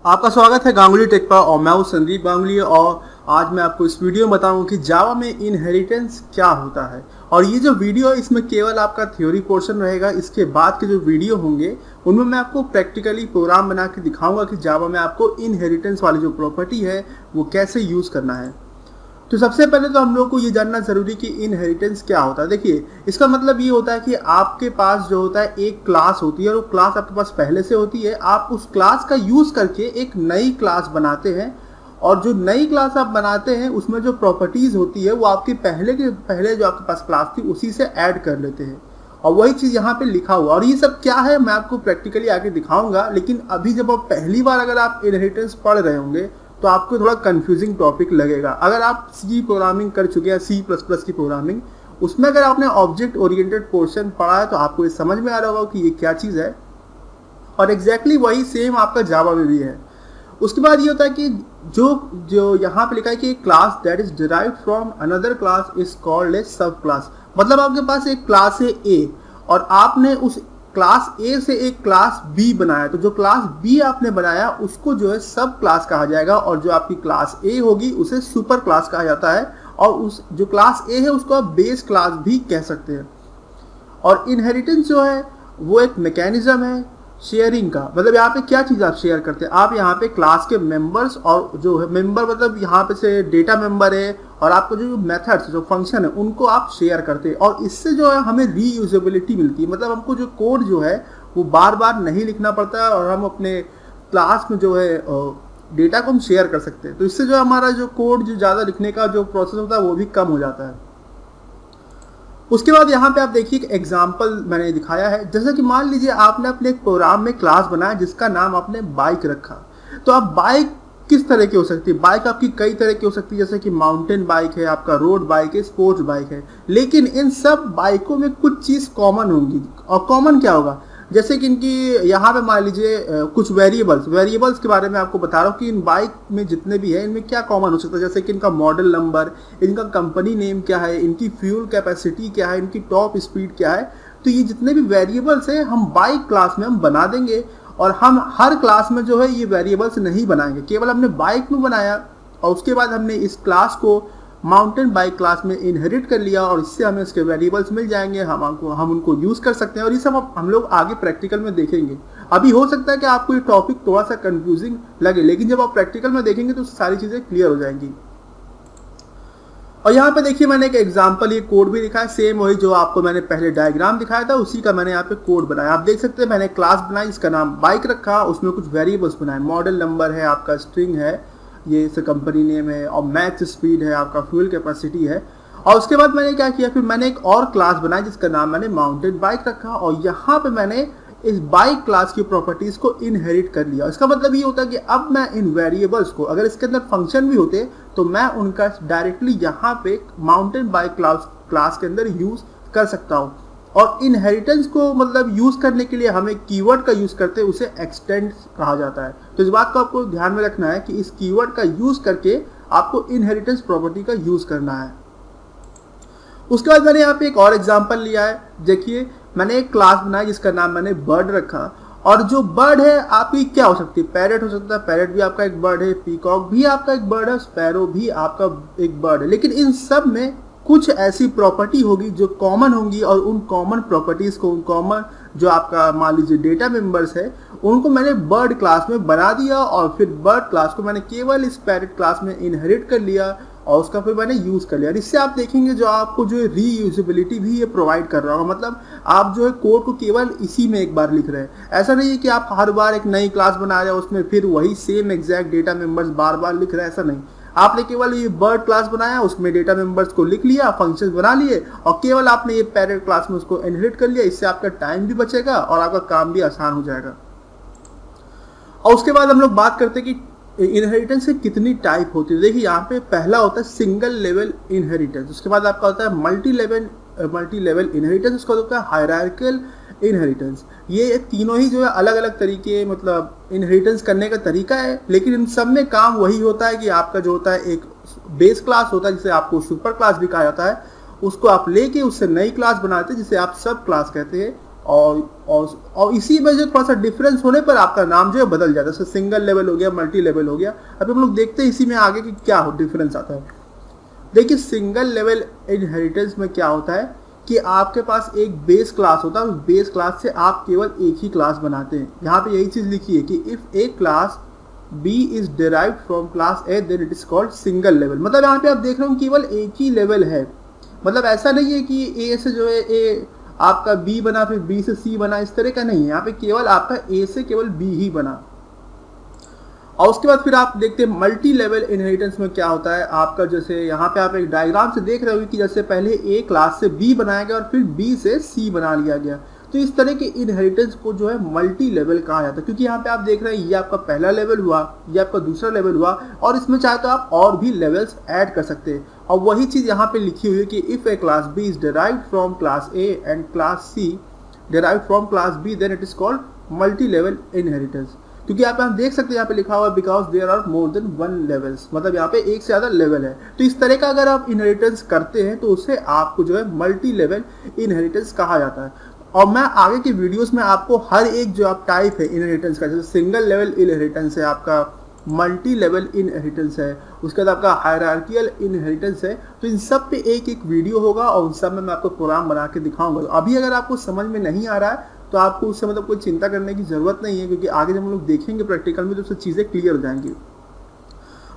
आपका स्वागत है गांगुली टेक पर और मैं हूं संदीप गांगुली। और आज मैं आपको इस वीडियो में बताऊंगा कि जावा में इनहेरिटेंस क्या होता है। और ये जो वीडियो है इसमें केवल आपका थ्योरी पोर्शन रहेगा। इसके बाद के जो वीडियो होंगे उनमें मैं आपको प्रैक्टिकली प्रोग्राम बना के दिखाऊंगा कि जावा में आपको इनहेरिटेंस वाली जो प्रॉपर्टी है वो कैसे यूज़ करना है। तो सबसे पहले तो हम लोग को ये जानना जरूरी कि इनहेरिटेंस क्या होता है। देखिए, इसका मतलब ये होता है कि आपके पास जो होता है एक क्लास होती है और वो क्लास आपके पास पहले से होती है। आप उस क्लास का यूज करके एक नई क्लास बनाते हैं और जो नई क्लास आप बनाते हैं उसमें जो प्रॉपर्टीज होती है वो आपकी पहले जो आपके पास क्लास थी उसी से ऐड कर लेते हैं। और वही चीज़ यहाँ पे लिखा हुआ। और ये सब क्या है मैं आपको प्रैक्टिकली आगे दिखाऊंगा। लेकिन अभी जब आप पहली बार अगर आप इनहेरिटेंस पढ़ रहे होंगे तो आपको थोड़ा कंफ्यूजिंग टॉपिक लगेगा। अगर आप सी प्रोग्रामिंग कर चुके हैं, C++ की प्रोग्रामिंग, उसमें अगर आपने ऑब्जेक्ट ओरिएंटेड पोर्शन पढ़ा है तो आपको ये समझ में आ रहा होगा कि ये क्या चीज़ है। और एग्जैक्टली वही सेम आपका जावा में भी है। उसके बाद ये होता है कि जो यहाँ पे लिखा है कि class that is derived from another class is called a सब क्लास। मतलब आपके पास एक क्लास है ए और आपने उस क्लास ए से एक क्लास बी बनाया, तो जो क्लास बी आपने बनाया उसको जो है सब क्लास कहा जाएगा और जो आपकी क्लास ए होगी उसे सुपर क्लास कहा जाता है। और उस जो क्लास ए है उसको आप बेस क्लास भी कह सकते हैं। और इनहेरिटेंस जो है वो एक मैकेनिज्म है शेयरिंग का। मतलब यहाँ पे क्या चीज़ आप शेयर करते हैं, आप यहाँ पे क्लास के मेंबर्स और जो है मेंबर मतलब यहाँ पे से डेटा मेंबर है और आपको जो मेथड्स जो फंक्शन है उनको आप शेयर करते हैं। और इससे जो है हमें रीयूजेबिलिटी मिलती है। मतलब हमको जो कोड जो है वो बार बार नहीं लिखना पड़ता है और हम अपने क्लास में जो है डेटा को हम शेयर कर सकते हैं। तो इससे जो हमारा जो कोड जो ज़्यादा लिखने का जो प्रोसेस होता है वो भी कम हो जाता है। उसके बाद यहाँ पे आप देखिए एक एग्जाम्पल मैंने दिखाया है। जैसे कि मान लीजिए आपने अपने एक प्रोग्राम में क्लास बनाया जिसका नाम आपने बाइक रखा। तो अब बाइक किस तरह की हो सकती है? बाइक आपकी कई तरह की हो सकती है, जैसे कि माउंटेन बाइक है, आपका रोड बाइक है, स्पोर्ट्स बाइक है। लेकिन इन सब बाइकों में कुछ चीज़ कॉमन होंगी। और कॉमन क्या होगा? जैसे कि इनकी यहाँ पे मान लीजिए कुछ वेरिएबल्स के बारे में आपको बता रहा हूँ कि इन बाइक में जितने भी है इनमें क्या कॉमन हो सकता है। जैसे कि इनका मॉडल नंबर, इनका कंपनी नेम क्या है, इनकी फ्यूल कैपेसिटी क्या है, इनकी टॉप स्पीड क्या है। तो ये जितने भी वेरिएबल्स है हम बाइक क्लास में हम बना देंगे। और हम हर क्लास में जो है ये वेरिएबल्स नहीं बनाएंगे, केवल हमने बाइक में बनाया और उसके बाद हमने इस क्लास को माउंटेन बाइक क्लास में इनहेरिट कर लिया और इससे हमें इसके वेरिएबल्स मिल जाएंगे। हम उनको यूज़ कर सकते हैं और ये सब हम लोग आगे प्रैक्टिकल में देखेंगे। अभी हो सकता है कि आपको ये टॉपिक थोड़ा सा कंफ्यूजिंग लगे, लेकिन जब आप प्रैक्टिकल में देखेंगे तो सारी चीज़ें क्लियर हो जाएंगी। और यहाँ पे देखिए मैंने एक एग्जाम्पल ये कोड भी दिखाया, सेम वही जो आपको मैंने पहले डायग्राम दिखाया था उसी का मैंने यहाँ पे कोड बनाया। आप देख सकते हैं मैंने क्लास बनाई, इसका नाम बाइक रखा, उसमें कुछ वेरिएबल्स बनाए। मॉडल नंबर है, आपका स्ट्रिंग है, ये इसे कंपनी नेम है, और मैक्स स्पीड है, आपका फ्यूल कैपेसिटी है। और उसके बाद मैंने क्या किया, फिर मैंने एक और क्लास बनाई जिसका नाम मैंने माउंटेन बाइक रखा और यहाँ पे मैंने इस बाइक क्लास की प्रॉपर्टीज को इनहेरिट कर लिया। इसका मतलब ये होता है कि अब मैं इन वेरिएबल्स को, अगर इसके अंदर फंक्शन भी होते तो मैं उनका डायरेक्टली यहाँ पे माउंटेन बाइक क्लास के अंदर यूज कर सकता हूँ। और इनहेरिटेंस को मतलब यूज करने के लिए हमें कीवर्ड का यूज करते हैं, उसे एक्सटेंड कहा जाता है। तो इस बात को आपको ध्यान में रखना है कि इस कीवर्ड का यूज करके आपको इनहेरिटेंस प्रॉपर्टी का यूज करना है। उसके बाद मैंने यहाँ पे एक और एग्जांपल लिया है। देखिए मैंने एक क्लास बनाई जिसका नाम मैंने बर्ड रखा। और जो बर्ड है आपकी क्या हो सकती है? पैरेट हो सकता है, पैरेट भी आपका एक बर्ड है, पीकॉक भी आपका एक बर्ड है, स्पैरो भी आपका एक बर्ड है। लेकिन इन सब में कुछ ऐसी प्रॉपर्टी होगी जो कॉमन होंगी और उन कॉमन प्रॉपर्टीज को, उन कॉमन जो आपका मान लीजिए डेटा मेंबर्स है उनको मैंने बर्ड क्लास में बना दिया और फिर बर्ड क्लास को मैंने केवल इस पैरेट क्लास में इनहेरिट कर लिया और उसका फिर मैंने यूज़ कर लिया। इससे आप देखेंगे जो आपको जो रीयूजेबिलिटी भी ये प्रोवाइड कर रहा होगा। मतलब आप जो है कोड को केवल इसी में एक बार लिख रहे हैं। ऐसा नहीं है कि आप हर बार एक नई क्लास बना रहे हो उसमें फिर वही सेम एग्जैक्ट डेटा मेंबर्स बार बार लिख रहे हैं, ऐसा नहीं। आपने केवल ये बर्ड क्लास बनाया, उसमें डेटा मेंबर्स को लिख लिया, फंक्शंस बना लिए और केवल आपने ये पैरेट क्लास में उसको इनहेरिट कर लिया। इससे आपका टाइम भी बचेगा और आपका काम भी आसान हो जाएगा। और उसके बाद हम लोग बात करते हैं कि इनहेरिटेंस से कितनी टाइप होती है। देखिए यहाँ पे पहला होता है सिंगल लेवल इनहेरिटेंस, उसके बाद आपका होता है मल्टी लेवल इनहेरिटेंस, उसका होता है हायरार्किकल इनहेरिटेंस। ये तीनों ही जो है अलग अलग तरीके मतलब इनहेरिटेंस करने का तरीका है, लेकिन इन सब में काम वही होता है कि आपका जो होता है एक बेस क्लास होता है जिसे आपको सुपर क्लास भी कहा जाता है, उसको आप लेके उससे नई क्लास बनाते हैं जिसे आप सब क्लास कहते हैं। और इसी में जो थोड़ा सा डिफरेंस होने पर आपका नाम जो है बदल जाता है। जैसे सिंगल लेवल हो गया, मल्टी लेवल हो गया। अब हम लोग देखते हैं इसी में आगे कि क्या डिफरेंस आता है। देखिए सिंगल लेवल इनहेरिटेंस में क्या होता है कि आपके पास एक बेस क्लास होता है, उस बेस क्लास से आप केवल एक ही क्लास बनाते हैं। यहाँ पे यही चीज़ लिखी है कि if a class B is derived from class A then it is called single level. मतलब यहाँ पे आप देख रहे हो केवल एक ही लेवल है। मतलब ऐसा नहीं है कि A से जो है A आपका B बना, फिर B से C बना, इस तरह का नहीं है। यहाँ पे केवल आपका A से केवल B ही बना। और उसके बाद फिर आप देखते हैं मल्टी लेवल इनहेरिटेंस में क्या होता है आपका। जैसे यहाँ पे आप एक डायग्राम से देख रहे हो कि जैसे पहले A क्लास से B बनाया गया और फिर B से C बना लिया गया। तो इस तरह के इनहेरिटेंस को जो है मल्टी लेवल कहा जाता है, क्योंकि यहाँ पे आप देख रहे हैं ये आपका पहला लेवल हुआ, ये आपका दूसरा लेवल हुआ, और इसमें चाहे तो आप और भी लेवल्स ऐड कर सकते हैं। और वही चीज़ यहाँ पे लिखी हुई है कि if a class B is derived from class A and class C derived from class B then it is called multi level inheritance. क्योंकि आप यहाँ देख सकते हैं यहाँ पे लिखा हुआ है because there are more than one levels, मतलब यहाँ पे एक से ज़्यादा लेवल है। तो इस तरह का अगर आप इनहेरिटेंस करते हैं तो उससे आपको जो है मल्टी लेवल इनहेरिटेंस कहा जाता है। और मैं आगे की वीडियोस में आपको हर एक जो आप टाइप है इनहेरिटेंस का, जैसे सिंगल लेवल इनहेरिटेंस है, आपका मल्टी लेवल इनहेरिटेंस है, उसके बाद आपका हायरार्कियल इनहेरिटेंस है, तो इन सब पे एक एक वीडियो होगा और उन सब में मैं आपको प्रोग्राम बना के दिखाऊंगा। तो अभी अगर आपको समझ में नहीं आ रहा है तो आपको उससे मतलब कोई चिंता करने की ज़रूरत नहीं है, क्योंकि आगे जब हम लोग देखेंगे प्रैक्टिकल में तो उससे चीज़ें क्लियर हो जाएंगी।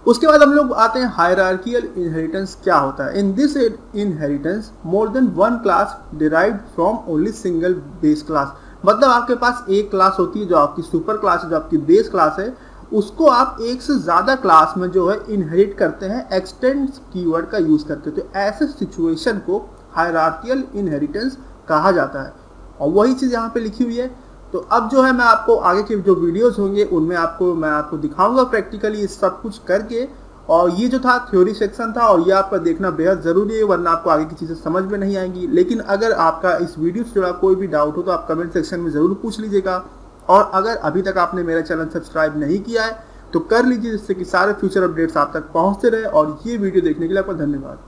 उसके बाद हम लोग आते हैं हायरार्कियल इनहेरिटेंस क्या होता है। In this inheritance more than one class derived from only single base class. मतलब आपके पास एक क्लास होती है जो आपकी सुपर क्लास है, जो आपकी बेस क्लास है, उसको आप एक से ज़्यादा क्लास में जो है इनहेरिट करते हैं एक्सटेंड कीवर्ड का यूज़ करके। तो ऐसे सिचुएशन को हायरार्कियल इनहेरिटेंस कहा जाता है, और वही चीज़ यहाँ पे लिखी हुई है। तो अब जो है मैं आपको आगे के जो वीडियोस होंगे उनमें मैं आपको दिखाऊंगा प्रैक्टिकली सब कुछ करके। और ये जो था थ्योरी सेक्शन था, और ये आपका देखना बेहद ज़रूरी है, वरना आपको आगे की चीज़ें समझ में नहीं आएंगी। लेकिन अगर आपका इस वीडियो से जुड़ा कोई भी डाउट हो तो आप कमेंट सेक्शन में ज़रूर पूछ लीजिएगा। और अगर अभी तक आपने मेरा चैनल सब्सक्राइब नहीं किया है तो कर लीजिए, जिससे कि सारे फ्यूचर अपडेट्स आप तक पहुँचते रहे। और ये वीडियो देखने के लिए आपका धन्यवाद।